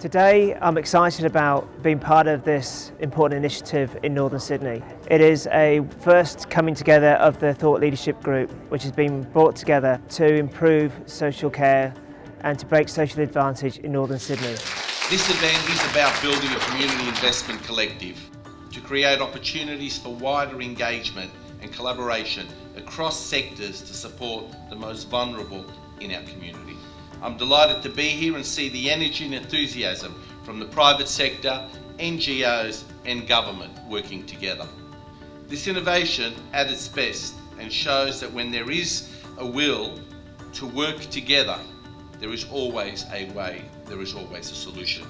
Today I'm excited about being part of this important initiative in Northern Sydney. It is a first coming together of the Thought Leadership Group, which has been brought together to improve social care and to break social advantage in Northern Sydney. This event is about building a community investment collective to create opportunities for wider engagement and collaboration across sectors to support the most vulnerable in our community. I'm delighted to be here and see the energy and enthusiasm from the private sector, NGOs and government working together. This innovation at its best and shows that when there is a will to work together, there is always a way, there is always a solution.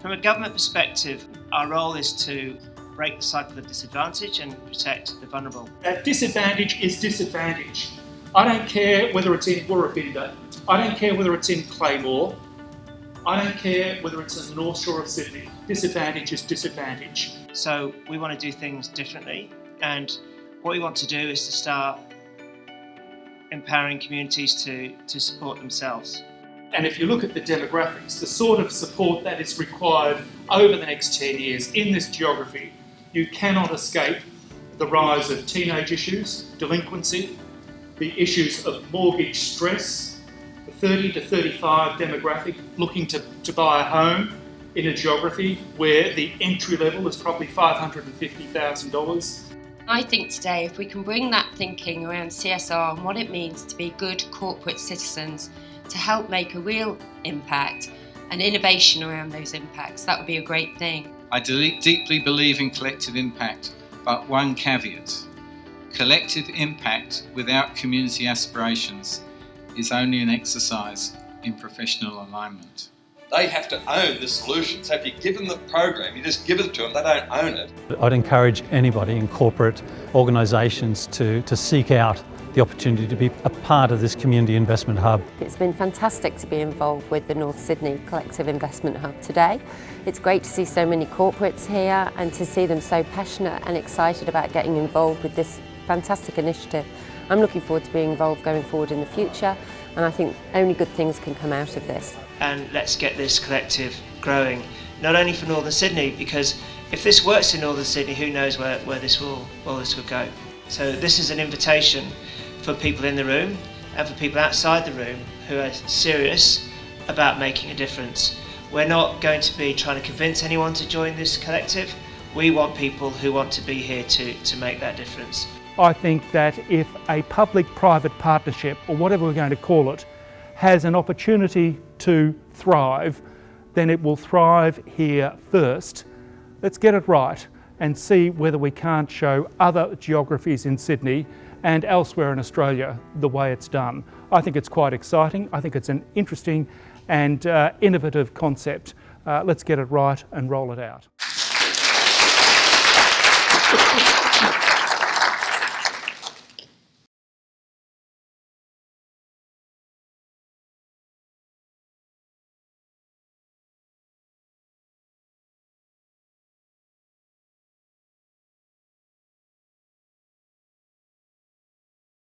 From a government perspective, our role is to break the cycle of disadvantage and protect the vulnerable. Disadvantage is disadvantage. I don't care whether it's in Woorabinda, I don't care whether it's in Claymore, I don't care whether it's in the North Shore of Sydney. Disadvantage is disadvantage. So we want to do things differently, and what we want to do is to start empowering communities to support themselves. And if you look at the demographics, the sort of support that is required over the next 10 years in this geography, you cannot escape the rise of teenage issues, delinquency, the issues of mortgage stress, the 30 to 35 demographic looking to buy a home in a geography where the entry level is probably $550,000. I think today if we can bring that thinking around CSR and what it means to be good corporate citizens to help make a real impact and innovation around those impacts, that would be a great thing. I deeply believe in collective impact, but one caveat. Collective impact without community aspirations is only an exercise in professional alignment. They have to own the solution. So if you give them the program, you just give it to them, they don't own it. I'd encourage anybody in corporate organisations to seek out the opportunity to be a part of this community investment hub. It's been fantastic to be involved with the North Sydney Collective Investment Hub today. It's great to see so many corporates here and to see them so passionate and excited about getting involved with this fantastic initiative. I'm looking forward to being involved going forward in the future, and I think only good things can come out of this. And let's get this collective growing, not only for Northern Sydney, because if this works in Northern Sydney, who knows where this will go. So this is an invitation for people in the room and for people outside the room who are serious about making a difference. We're not going to be trying to convince anyone to join this collective. We want people who want to be here to make that difference. I think that if a public-private partnership, or whatever we're going to call it, has an opportunity to thrive, then it will thrive here first. Let's get it right and see whether we can't show other geographies in Sydney and elsewhere in Australia the way it's done. I think it's quite exciting. I think it's an interesting and innovative concept. Let's get it right and roll it out.